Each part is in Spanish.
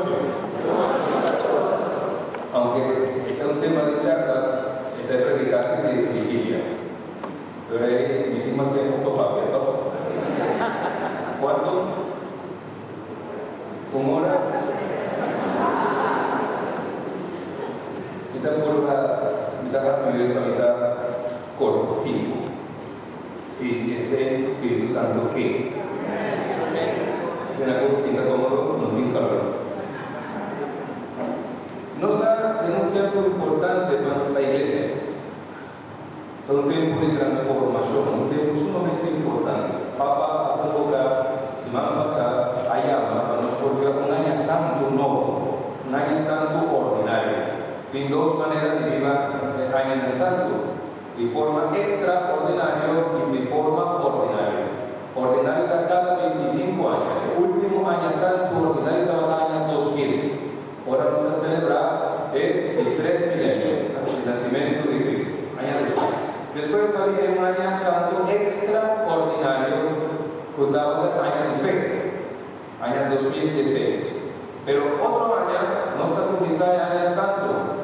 noche? Aunque este es un tema de charla, esta es predicar de vigilia. Pero ahí mi más tiempo para papel, ¿no? ¿Cuánto? ¿1 hora? Kita bahas Biblia kita cortito. Si ese Espíritu Santo que se la cosita cómodo, no tiene calor. No está en un tiempo importante para la iglesia. Es un tiempo de transformación, un tiempo sumamente importante. Papa ha convocado, semana pasada, a llama para nos volver un año santo nuevo, un año santo ordinario. En dos maneras de vivir el año santo, de forma extraordinaria y de forma ordinaria. Ordinario cada 25 años, el último año santo ordinario de el año 2000. Ahora vamos a celebrar el 3 milenios, el nacimiento de Cristo, año 2000. Después también un año santo extraordinario, que daba el año de fe, año 2016. Pero otro año no está comenzando el año santo.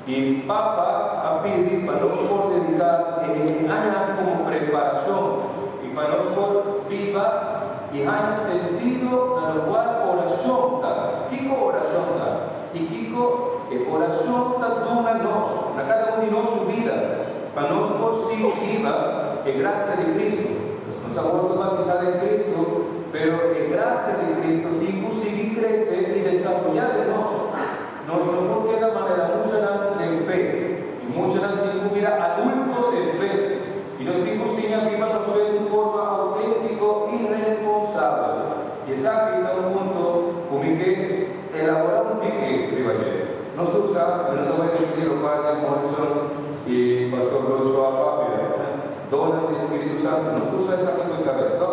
Y Papa ha pedido para nosotros dedicar el año como preparación y para nosotros viva y haya sentido a lo cual oración da. Kiko oración da. Y Kiko oración da dura nos, a cada uno de nosotros su vida. Para nosotros sí viva en gracia de Cristo. Nos hemos bautizado en Cristo, pero en gracia de Cristo Kiko sigue crecer y desarrollar en nosotros. No porque de manera mucha de fe y mucha de mira adulto de fe y nos dijo sin viva no fe de forma auténtico y responsable y esa vida un punto como que elabora un pique rivalle no se usa pero no voy a decir lo cual de Morrison y Pastor Rocho Apapia dona del Espíritu Santo no se usa esa misma cabeza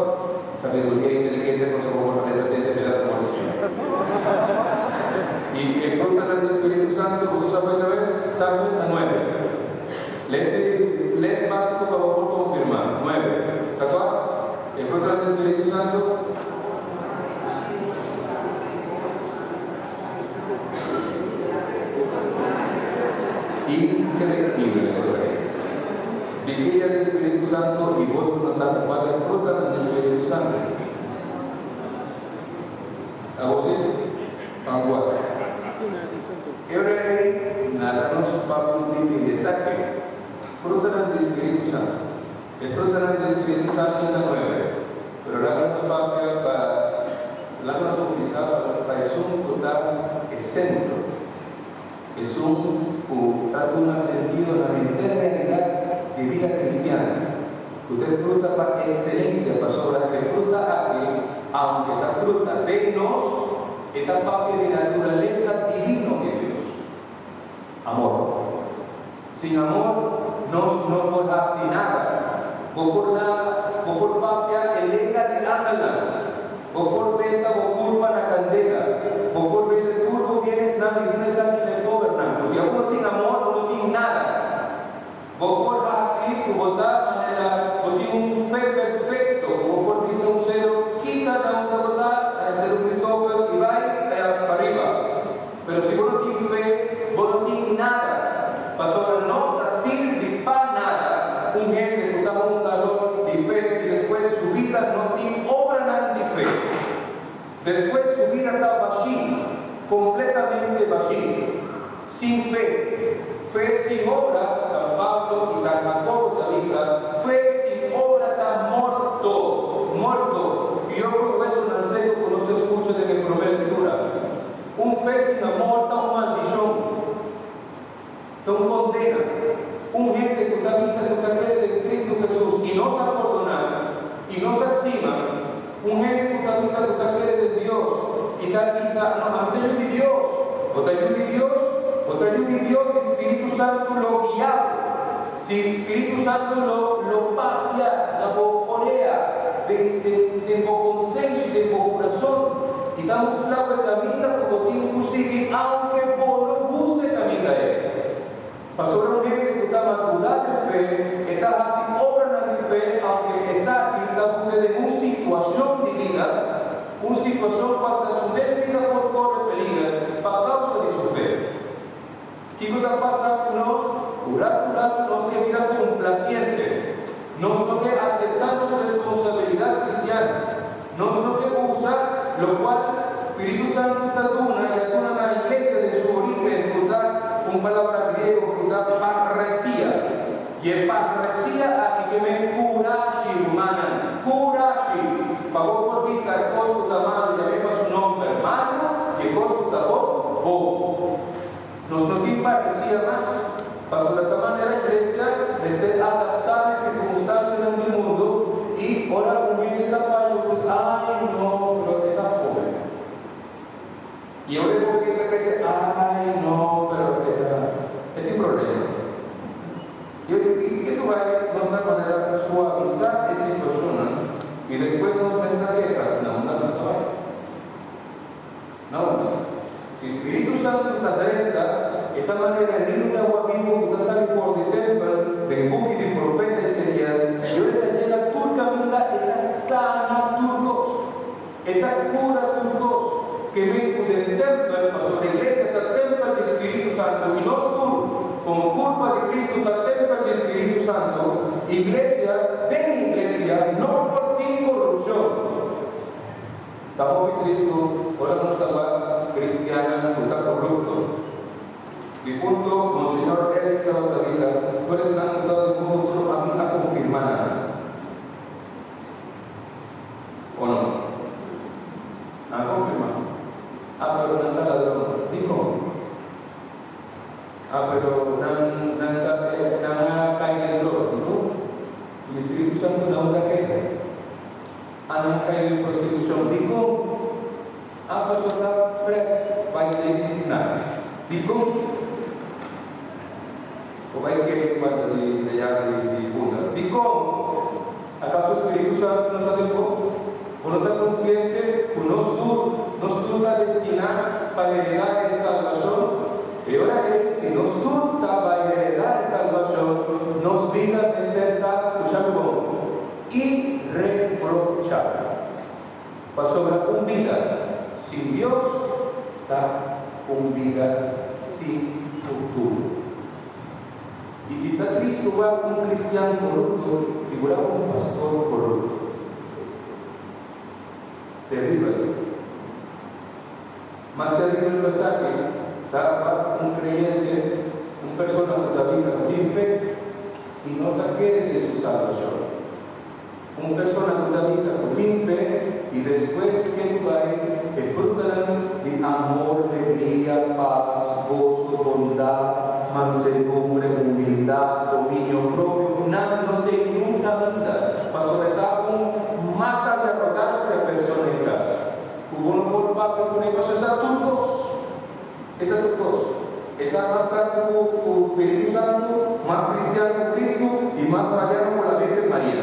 sabiduría e inteligencia con su fortaleza se espera como el Señor y el fruto del Espíritu Santo, ¿vos sabés una vez? También a 9. Les básico para vos confirmar. 9. ¿Está claro? El fruto del Espíritu Santo. Increíble cosa. Vigilia del Espíritu Santo y vos no estás para el fruto del Espíritu Santo. ¿A vos sí? Panguat. Ahora nada nos va a de saque. Fruta del Espíritu Santo. El fruta del Espíritu Santo es la 9. Pero la nos va para la nos utilizaba para es un total centro. Es un sentido en la entera realidad de vida cristiana. Usted fruta para excelencia, para sobre que fruta aquí, aunque la fruta de nos, esta parte de naturaleza divino de Dios. Amor. Sin amor no podrá hacer nada. Por papia elega de ándala. Por venta o culpa la candela. Por venta turbo vienes nada y vienes a que gobernar. Si uno tiene amor, no tiene nada. Por así, como tal manera, no tiene un fe perfecto. Por dice un cero, quita la onda total, el cero Cristóbal y va para arriba. Pero si vos no tienes fe, vos no tienes nada. Pasó no te sirve para nada. Un gente que está con un calor de fe y después su vida no tiene obra nada de fe. Después su vida está vacía, completamente vacía, sin fe. Fe sin obra, San Pablo y San Jacobo te avisan, fe sin obra está muerto. Y yo creo que eso no sé que no se escucha de mi primera lectura. Un fe sin amor está una maldición, está una condena. Un gente que te avisa que te quiere de Cristo Jesús y no se perdona y no se estima. Un gente que te avisa que te quiere de Dios y te avisa, no, te ayude Dios, o te ayude Dios, Espíritu Santo lo guiaba. Si Espíritu Santo lo papia, la bocorea, de consenso, de corazón, y estamos claro que camina como tiene que seguir, aunque por lo guste camina él. Pasó una gente que está madurada de fe, está haciendo obra de fe, aunque esa está en una situación de vida, una situación hasta su vida por corre peligro, Kiko ta pasa nos nos que mira complaciente, nos no que aceptamos responsabilidad cristiana, nos no que usar lo cual Espíritu Santo tatuna y atuna la iglesia de su origen, con palabra griego, parresía. Y en parresía aquí que me curashi humana, curashi, pagó por visa el costo tamado, llamemos su nombre, hermano, y el costo tamó, bo. Nos no tiene parresía más. Pasó de esta manera la iglesia esté adaptada a circunstancias en el mundo y ahora un bien de caballo, pues, ay no, pero está joven. Y ahora el gobierno que dice, ay no, pero este problema. Y que tú vas a nuestra manera suavizar esa situación y después nos nuestra guerra, no está bien. No. Si el Espíritu Santo está dentro, esta manera el río de agua vivo que sale por el templo, del buque del profeta Ezequiel, y ahora llega turcamente, esta sana turcos, esta cura turcos, que viene del templo, pasó la iglesia, está el templo del Espíritu Santo, y no como culpa de Cristo, está el templo del Espíritu Santo, iglesia, no por ti corrupción. Estamos que Cristo, ahora no estaba cristiana, no está corrupto. Difunto, Monseñor Ellis Calautavisa, tú eres una diputado de un futuro a mí a confirmar. ¿O no? ¿A confirmar? Pero no está ladrón. Dijo. Pero no cae en droga. Dijo. Y el Espíritu Santo no da que no cae en prostitución. Dijo. Pero está preso. By ladies night. Dijo. O vai que cuando de allá de Buda. Dijo. ¿Acaso el Espíritu Santo no está de poco? ¿O no está consciente que nos está destinado para heredar esa salvación? Y ahora si nos está para heredar esa salvación, nos vida está, escuchando, irreprochable. Para sobre una vida sin Dios, está una vida sin futuro. Y si está triste, va un cristiano corrupto, figura un pastor corrupto. Terrible. Más terrible el pasaje, está un creyente, una persona que avisa sin fe y no te quede de su salvación. Una persona que avisa sin fe y después que va a disfrutar de amor, alegría, paz, gozo, bondad, mansedumbre, humildad, dominio propio, no tiene nunca vida. Pasó de dar un mata de arrogancia personal. Hubo un por papel con ellos, esas turcos. Está más santo con el Espíritu Santo, más cristiano con Cristo y más mariano con la Virgen María.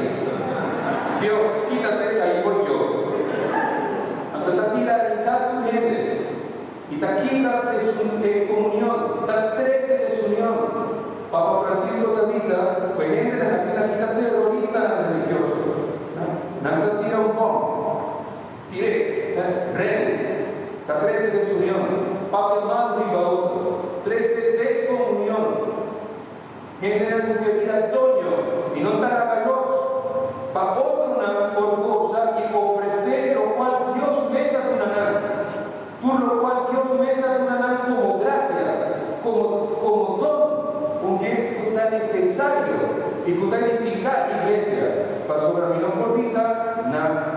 Dios, quítate, ahí voy yo. Entonces está tiranizado tu gente. Y está quita de comunión, está 13 de su unión. Papa Francisco te avisa, pues gente de la ciudad quita terrorista religioso. Nada tira un poco. Tire, red, está 13 de su unión. Papa más viva otro, 13 descomunión. Gente que mira toño y no está ragayoso. Para otro por cosa y ofrecer lo cual Dios mesa tu naná. Por lo cual Dios mesa tu naná como gracia, como don, un que está necesario y que está edificar iglesia. Para sobre mí no por visa,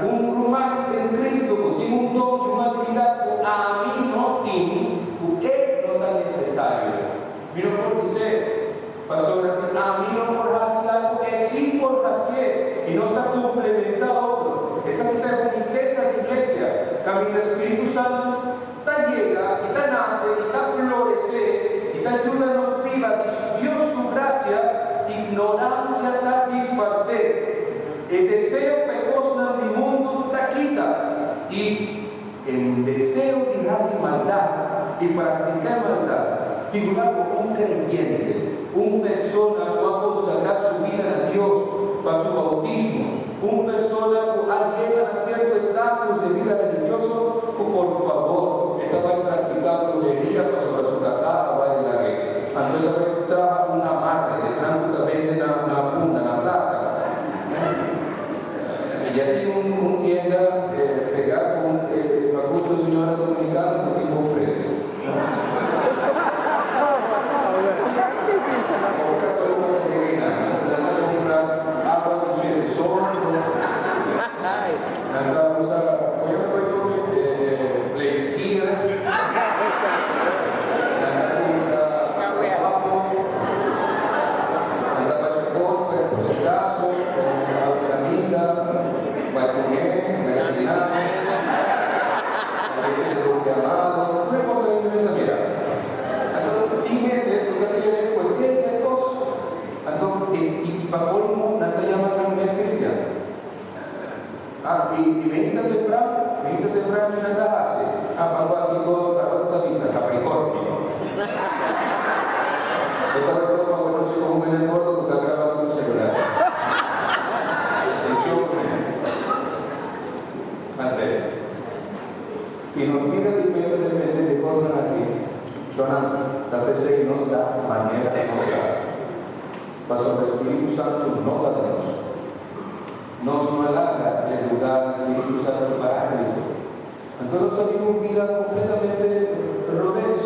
un romano en Cristo que tiene un don y una habilidad que a mí no tiene, que no está necesario. Mira por dice, para sobre a mí no por hacer algo que sí por hacer y no está complementado otro. Esa es la boniteza de iglesia. Camino del Espíritu Santo, está llega, y está nace, y está florece, y está ayuda nos viva, Dios su gracia, ignorancia está disparcer. El deseo pecoso del mundo está quita. Y el deseo de hacer maldad y practicar maldad, figurar como un creyente, una persona que va a consagrar su vida a Dios para su bautismo, una persona que llega a cierto estatus de vida religioso, que por favor, esta va a practicar brujería para sobre su casada, va en la guerra. Entonces también trabaja una marca, que están también en la punta, en la plaza. Y aquí un tienda pegado con Facundo Señora Dominicana, que tipo preso. Y venite temprano en la hace. Algo aquí todo avisa, Capricornio. Yo te recuerdo cuando no soy como en el gordo, tú estás grabando tu celular. Atención, hacer. Si nos mira diferentemente de cosas aquí, tal vez Él nos da manera de nos dar. Pasó el Espíritu Santo no la de nosotros. Nos malaga el lugar del Espíritu Santo para Cristo. Entonces nos vivimos vida completamente revés.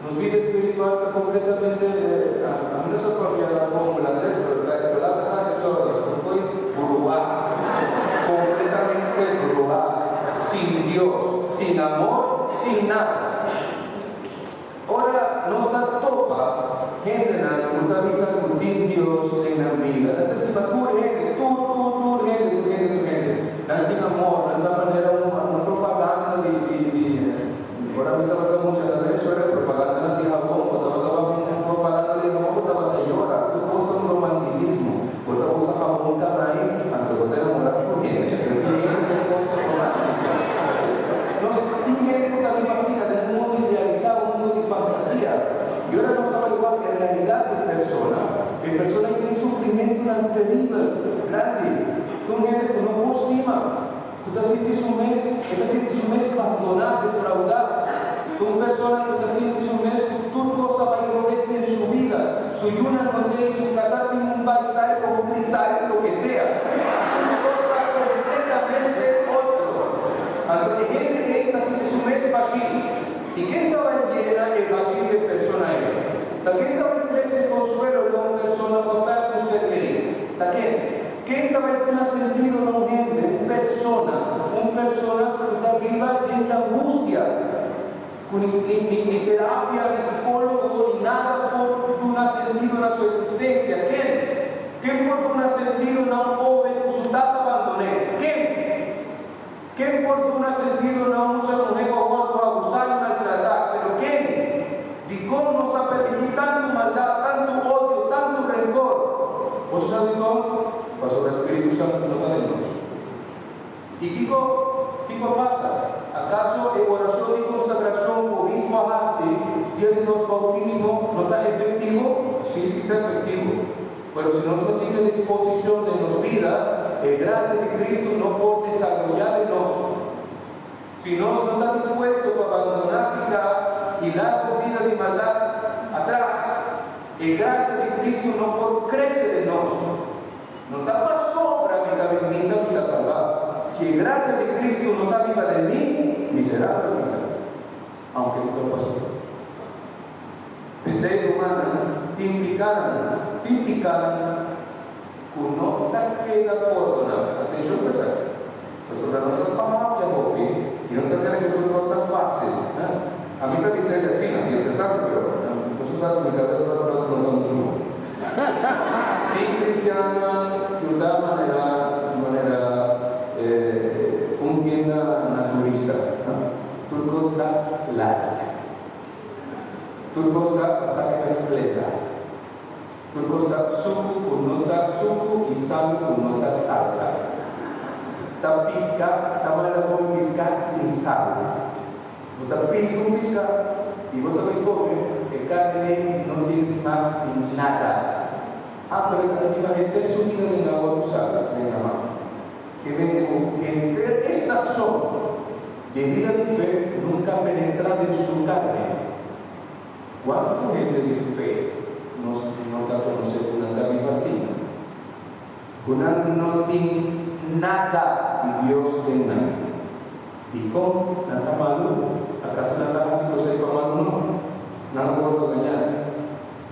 Nos vida espiritual completamente, a mí no se apropiada como la verdad es todo, estoy brujada, completamente brujada, sin Dios, sin amor, sin nada. Ahora nos da topa, general, nos avisa con Dios en la vida. La testimonio gente, tu gente. Nanti amor, nanta manera una propaganda ahora me estaba mucho en la Venezuela, propaganda nanti Japón, estaba propaganda de Japón, estaba de llora, tú usas un romanticismo, tú usas Japón también, antes de enamorar por gente, pero tiene cosas románticas. Nos tiene una vacía de un mundo idealizado, un mundo de fantasía. Y ahora no estaba igual que en realidad en persona tiene sufrimiento tan terrible, grande. Tú gente que no estima. Tú te sientes un mes abandonado, defraudado. Tú persona que te sientes un mes que tu cosa va a ir en su vida. Su yuna no tiene, su casa tiene un paisaje, un paisaje, lo que sea. Su cosa completamente otro. Entonces, gente que está siendo un mes vacío. ¿Y quién estaba llena el vacío de persona ahí? ¿Quién estaba en ese consuelo de una persona con tanto un ser querido? ¿Quién estaba en un sentido de una gente, una persona que está viva llena de angustia? Ni terapia, ni psicólogo, ni nada por un sentido de su existencia. ¿Quién por un sentido de un joven que su tata abandoné? ¿Quién por un sentido de una mucha mujer que aguantó abusar y maltratar? ¿Pero quién? ¿Y cómo nos está permitiendo tanto maldad, tanto odio, tanto rencor? ¿Vos sabés cómo? Pasó el Espíritu Santo no está en nosotros. ¿Y qué pasa? ¿Acaso en oración de consagración, bautismo así, día de los bautismos, no está efectivo? Sí está efectivo. Pero si no se tiene disposición de nos vida, gracia de Cristo no puede desarrollar en nosotros. Si no está dispuesto a abandonar y dar vida de maldad atrás, gracia de Cristo no puede crecer en nosotros. No está para sobra mi cabiniza, mi salvada. Si gracia de Cristo no está viva de mí, miserable vida. Aunque no te pasó. Pensé humana, te implicaran, con no te queda por nada. Atención, pesar. Pues sobre nosotros pasamos ya porque, y no se tiene que todo no está fácil. A mí me dice así, no quiero pensar, pero eso sabe mi cabeza no está mucho. Y cristiana, que de manera un tienda naturista, turcosta light, turcosta pasaje completa, turcosta suku con nota suku y sal con nota salta, tapisca, manera como pisca sin sal, nota pisca y vos también come, el carne no tienes más ni nada. Pero la gente su vida en agua usada, en la mano. Que entre esa zona de vida de fe nunca penetra en su carne. ¿Cuánto gente de fe nos conoce una también vacía? Una no tiene nada y Dios tiene nada. ¿Y cómo? ¿Nada malo? ¿Acaso nada así lo sé para malo? No. Nada puedo engañar.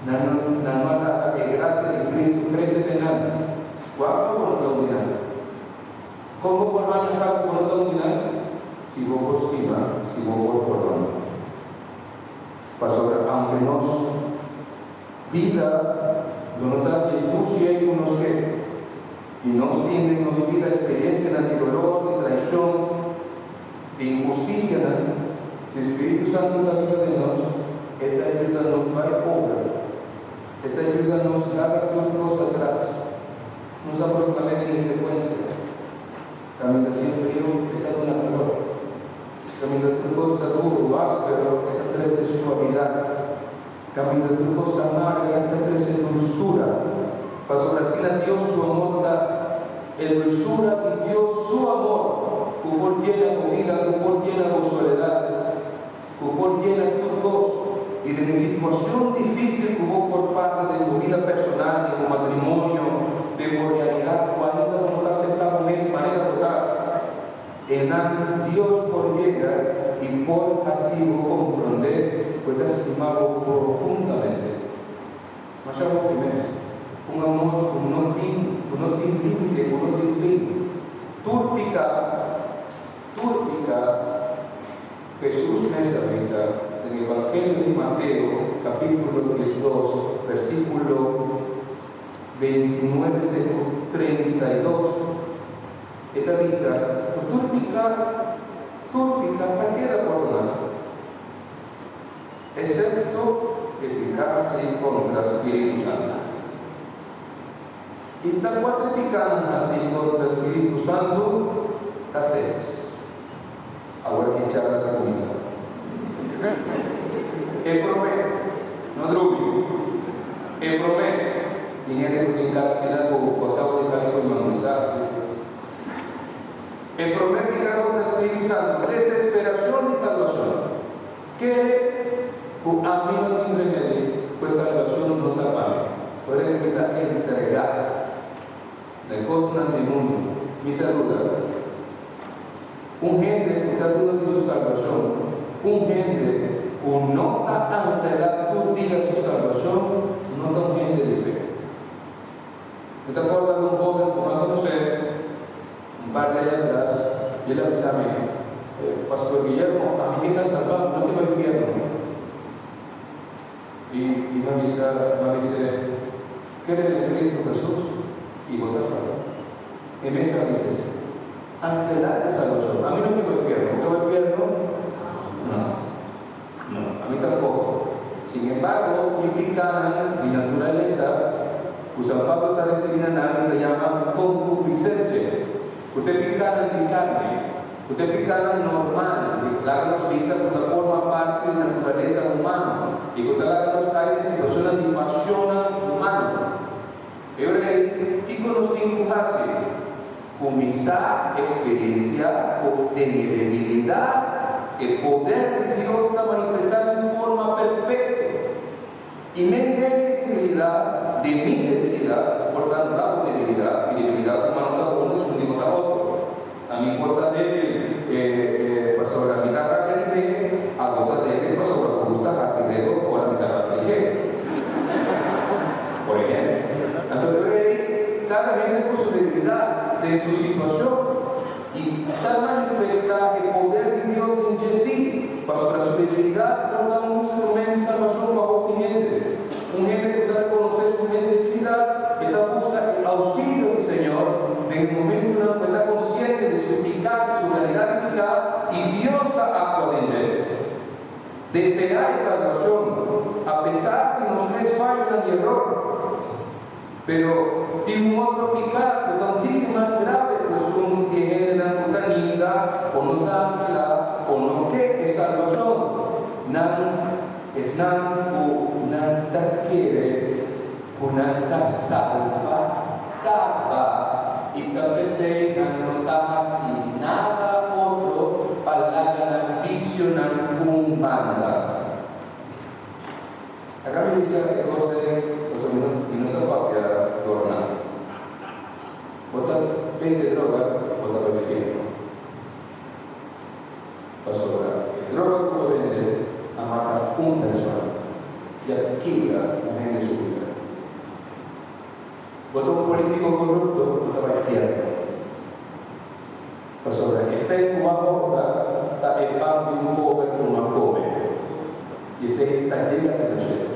Nada que gracia de Cristo crece de nada. ¿Cuánto no tengo nada? ¿Cómo por años algo no tengo nada? Si vos por estima, si vos por perdón. Pastor, aunque nos vida, no nota que tú si hay unos que y nos tienen, nos vida experiencia de dolor, de traición, de injusticia, si el Espíritu Santo está viva de nosotros, esta ayuda nos va a obra, esta ayuda nos haga turnos atrás, nos ha proclamado en secuencia. Camino de frío, esta es una calor. Camino de tu costa duro, áspero, esta crece suavidad. Camino de tu costa amarga, esta crece dulzura. Pastor, así a Dios su amor da, el dulzura y Dios su amor, cupor llena comida, cupor llena con soledad, cupor llena tu gozo. Y de la situación difícil que vos pasa de tu vida personal, de tu matrimonio, de tu realidad, cuando no te aceptamos de esa manera total, en Dios por llegar y por así comprender, puedes estimarlo profundamente. Mas ya vos primero, un amor que no tiene límite, que no tiene fin. Túrpica, Jesús me avisa en el Evangelio de Mateo, capítulo 12, versículo 29 de 32, esta avisa, túrpica, queda por nada, excepto que picase contra el Espíritu Santo. Y tal cual te pican así contra el Espíritu Santo, haces. Ahora que charla la comisa. El promedio, no drubio. El promedio, tiene que picar ciudad como costado de salir con manualizar. El promedio picar contra el Espíritu Santo, desesperación y salvación. Que a mí no tiene remedio, pues salvación no está mal. Puede empezar a entregar. De cosas del mundo, mitad duda. Un gente que está duda de su salvación, un gente que no está enredado todo el día su salvación, no está un gente de fe. ¿Me te acuerdas de un joven como a conocer, un par de años atrás, y él avisaba a mí, Pastor Guillermo, a mí que está salvado, no te va al infierno. Y me dice, ¿qué eres de Cristo Jesús? Y vos estás salvado. En esa dice, anhelar de salvación. A mí no te voy al infierno. ¿Te voy al infierno? No, a mí tampoco. Sin embargo, implican mi naturaleza, San Pablo está refiriendo a algo que se llama concupiscencia. Usted pica en mi carne, usted pica en normal, declara nos dice que usted forma parte de la naturaleza humana y que usted nos cae en situaciones de pasión humana. Y ahora, ¿qué nos tiene que hacer? Comenzar a experienciar de debilidad, el poder de Dios está manifestado en forma perfecta. Y mi debilidad, de mi debilidad, por tanto, la debilidad, mi debilidad humana está uno es un digo a otro. A mí importa débil, pasó la mitad que dije, a otra débil, pasó la gusta, así de o la mitad que dije. Por ejemplo. Entonces, cada gente con su debilidad, de su situación, y está manifestada el poder de Dios en sí, para su debilidad, no da un instrumento de salvación para un cliente. Un gente que está reconocer su debilidad, que está buscando el auxilio del Señor, en el momento en que está consciente de su pecado, su realidad de pecado, y Dios está actuando en él. Desear salvación, a pesar que nos es fallo en el error. Pero tiene un otro pecado, que más grave, pues un que genera una niña, o no dámela, o no que es salvación. Es nada quiere, con nada salva, cava, y tal vez no está así, nada otro, para la visionar un banda. Acá me dice que cose minutos papia torna. Bota vende droga, bota per infierno. Pastora, droga come vende amata una persona y alquila la gente su vida. Bota un político corrupto, bota per infierno. Pastora, e se una volta sta e parli un po' per una come, e se sta llena di cielo.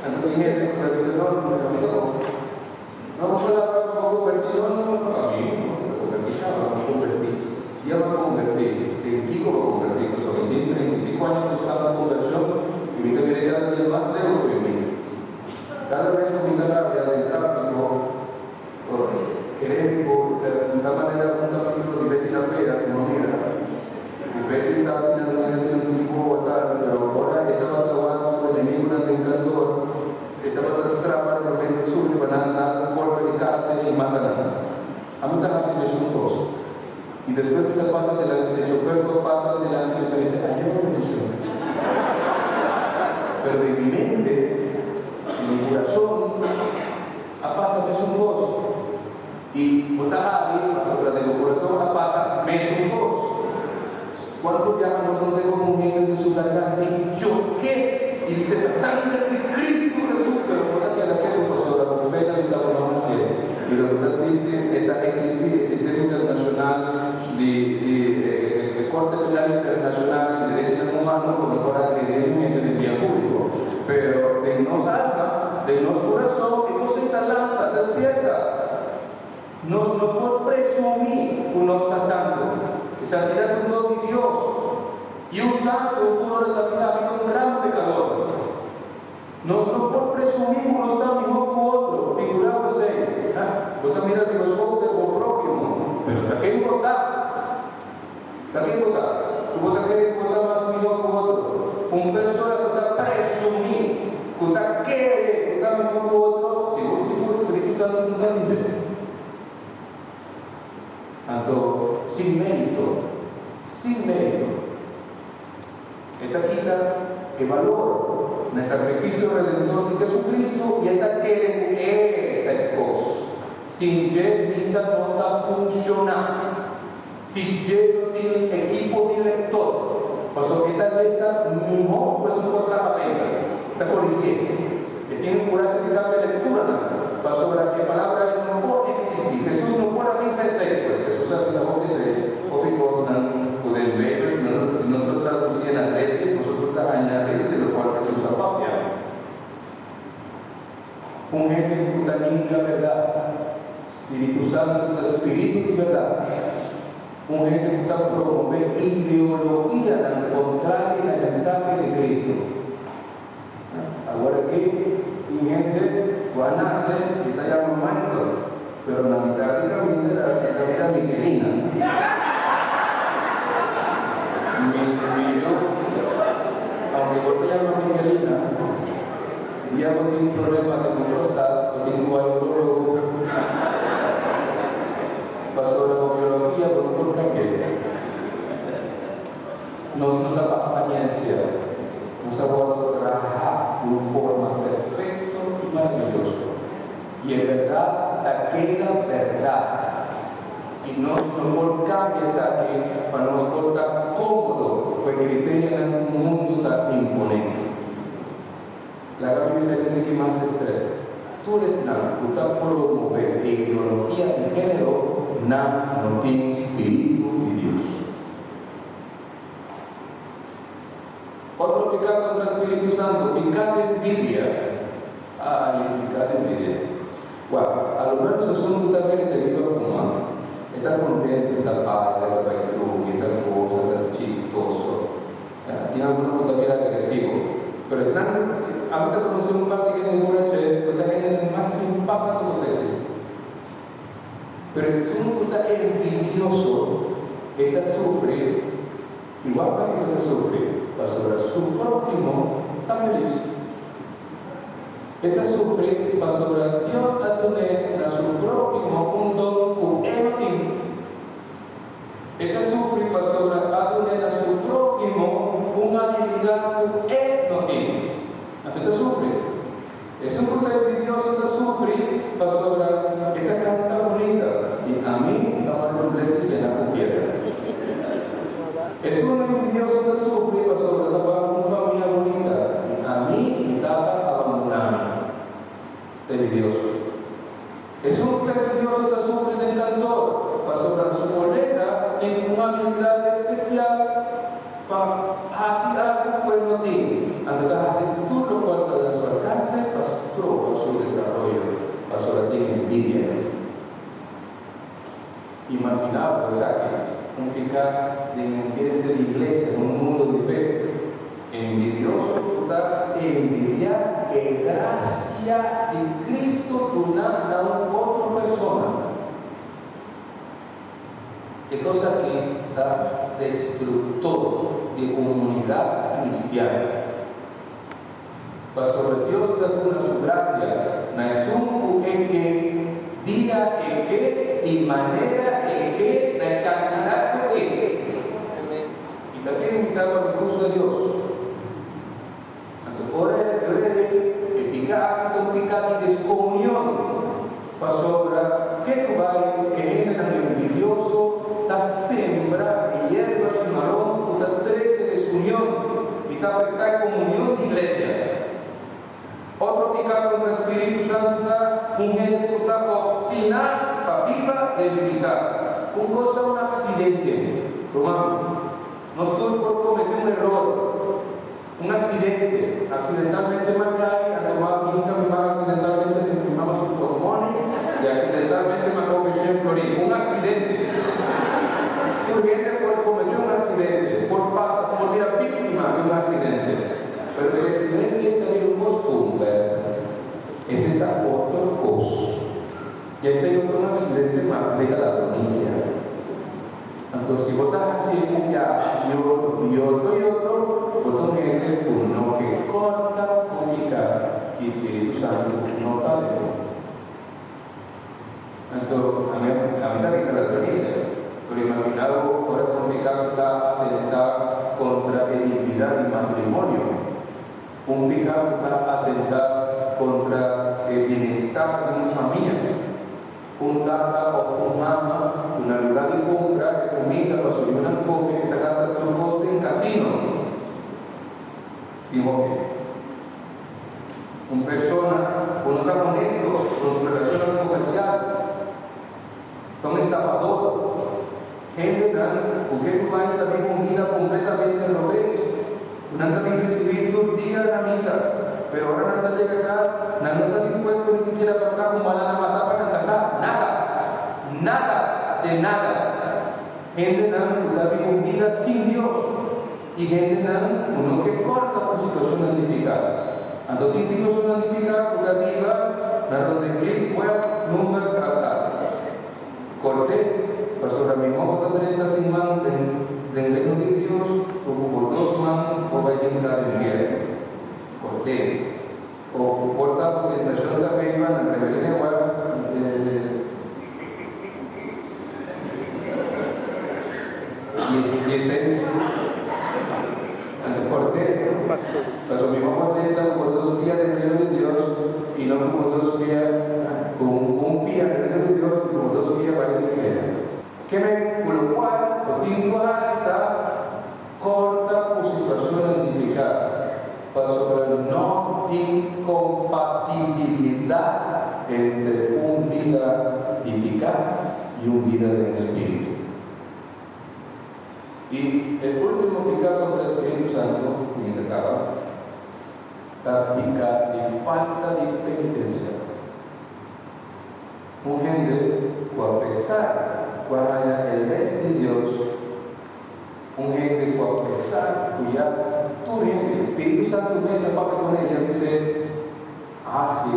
Anche ieri la dice no solo la convertido, no, a mí no convertí. Ya me convertí, en Kiko lo convertí, pues a 25 años buscando la conversión y mi camino cada día más lejos de mí. Cada vez con mi rabia del tráfico, querer de tal manera un capítulo de Betty la Fea, como mira. Betty está haciendo una iglesia antigua, pero ahora estaba trabajando sobre el enemigo de un cantor, estaba trabajando en la iglesia sur y van a dar un golpe de cártel y matan a nada. A mí también se me son dos. Y después tú te pasas delante del chofer, tú pasas delante y te dice, ay, yo no me menciono. Pero en mi mente, en mi corazón, pasa me son dos. Y botar ahí, sobre el corazón, pasa me son dos. ¿Cuántos viajamos donde como un niño de su garganta y choqué? Y dice, la sangre de Cristo Jesús, pero por aquí a la que pasó la profeta y Salomón nació. Y lo que existe el sistema internacional de corte penal internacional y derechos humanos con lo cual evidentemente en el bien público. Pero de nos alma, de nos corazón, que cosa instalada, despierta. Nos no por presumir que nos casando. Y santidad es un don de Dios. Y un santo uno relativizado un gran pecador. No por presumir que uno está mejor que otro. Figurado es él. Yo también mira los ojos del prójimo. Pero ¿de qué importa? ¿De qué importa? Tú vas a querer importar más mejor que otro. Un persona que está presumir, que está querer que está mejor que otro, seguro Espíritu Santo no está bien. Tanto sin mérito. Esta quita el valor en el sacrificio redentor de Jesucristo y esta quiere esta cosa. Sin él, misa no está funcionando. Si él no tiene equipo de lector, pues esta mesa mejor pues un contrapapel, está por el que tiene un corazón de cambio de lectura, para sobre la palabra no puede existir. Jesús no puede misa es él, pues Jesús avisa óbvio no poder ver, si nosotros traducimos la 13, nosotros añadimos de lo cual Jesús apropia. Un gente que está la verdad, Espíritu Santo, Espíritu de verdad. Un gente que está promover ideología contraria al mensaje de Cristo. Ahora aquí, hay gente que nace y está llamando Michael, pero en la mitad de la vida era Miguelina. Aunque yo te llamo Miguelina, ya no tengo un problema de mi prostat, no tengo algo pasó la biología por un cambio. Nos da paciencia, nos aborda trabajar de una forma perfecta y maravillosa. Y en verdad, aquella verdad. Y no cambies aquí para nos estar cómodo, porque criterio en un mundo tan imponente. La Biblia dice que más estrella. Tú eres nada, tú estás promover ideología de género, nada, no tiene espíritu de Dios. Otro pecado contra el Espíritu Santo, pecado de envidia. Pecado de envidia. Bueno, a lo menos es un también que te iba a fumar. Estar contento, estar padre, estar bailú, estar cosa, estar chistoso. Tiene algunos también agresivo. Pero están, ahorita conocemos un par de gente borracha, pues la gente es más simpática como que existe. Pero si uno está envidioso, está sufre, igual para que no sufre, para sobre su prójimo, está feliz. Esta sufre para sobre Dios a tener a su prójimo un don Esta sufre pastora adonde a su prójimo una habilidad etnotín. Esta sufre. Es un grupo envidioso que sufre pastora esta canta bonita y a mí la mano completa y la cubierta. Es un envidioso que sufre pastora una familia bonita y a mí me toca abandonarme. Envidioso. Es un envidioso que sufre del cantor. Pastora su boleta tiene una habilidad especial para hacer algo bueno de ti. Entonces hace todo lo cual está a su alcance para su desarrollo. Pastora tiene envidia. Imaginaba, o sea, que un picar de un ambiente de iglesia, en un mundo de fe, envidioso total, envidiar la gracia de Cristo donada a una otra persona. Es cosa que está destructor de comunidad cristiana. Pastor Dios da una su gracia, es un que día en que y manera en que la cantidad de que. Y también invitado al recurso de Dios. Ahora el picado de descomunión. Pastor, que tu vai en el envidioso. Está sembra y hierbas y marrón, está 13 de desunión y está afectada en comunión de iglesia. Otro picado contra el Espíritu Santo está un gente que está obstinado para viva del pecado. Un cosa un accidente, romano. No estoy por cometer un error, un accidente. Accidentalmente me cae, a tomar mi hija, mi mamá accidentalmente me firmaba su pulmón y accidentalmente me acoge en Florín. Un accidente. Tu gente puede cometer un accidente, por ser víctima de un accidente. Pero ese accidente tiene un costumbre. Ese está otro cosa. Y ese otro un accidente más llega a la provincia. Entonces, si vos estás haciendo ya y otro, vos gente uno que corta, comunica y Espíritu Santo no está de nuevo. Entonces, a mí también se la provincia. Pero imaginado, ahora complicado está atentar contra la dignidad del matrimonio. Un pecado está atentar contra el bienestar de una familia. Un tata o un mamá, una lugar de compra, de comida, para subir una copia, que está gastando un coste en casino. Digo que una persona no está honesto con su relación comercial, son estafador. Gente porque tu padre también con vida completamente al revés. No también recibir 2 días la misa, pero ahora no llega acá, no está dispuesto ni siquiera para atrás como van a pasar para casar. Nada, de nada. Gente también con vida sin Dios. Y gente uno que corta por situación antificada. Entonces, situación antificada, porque arriba, la donde nunca tratar. Corté. Pastor, a mi mamá está 30 sin man del reino de Dios, como por 2 man, o va a llegar al infierno. Corté. O por tanto, que la persona que iba a la rebelión y es corté. Pastor, mi mamá 30 como 2 días del reino de Dios, y no como 2 días, con un día del reino de Dios, y como 2 días para el infierno. Que me colocó o tengo hasta corta por situación indicada para sobre no incompatibilidad entre una vida típica y una vida de espíritu. Y el último pecado contra el Espíritu Santo, que me tocaba, está pecado de falta de penitencia. Un gente que a pesar cuando el es de Dios, un gente que a pesar que ya tu gente, el Espíritu Santo me se papel con ella, dice, hace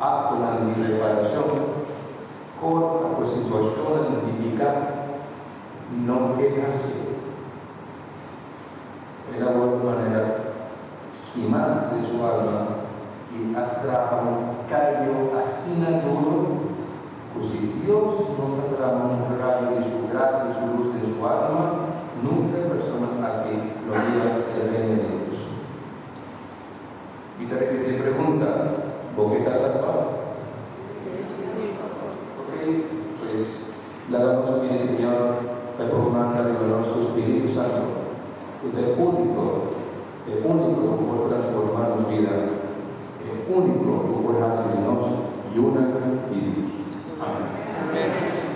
acto de reparación, corta por situación típica, no queda así. Es la buena manera, quemar de su alma y atrajo, cayó así duro, positivo. Dios no derrama un rayo de su gracia y su luz de su alma, nunca hay persona a que lo diga el reino de Dios. Y te pregunta, ¿vos qué estás salvado? Ok, pues la damos a mi Señor, la promanda de su Espíritu Santo. Usted es único que puede transformarnos vida, es único que puede hacernos y una y Dios. Amén.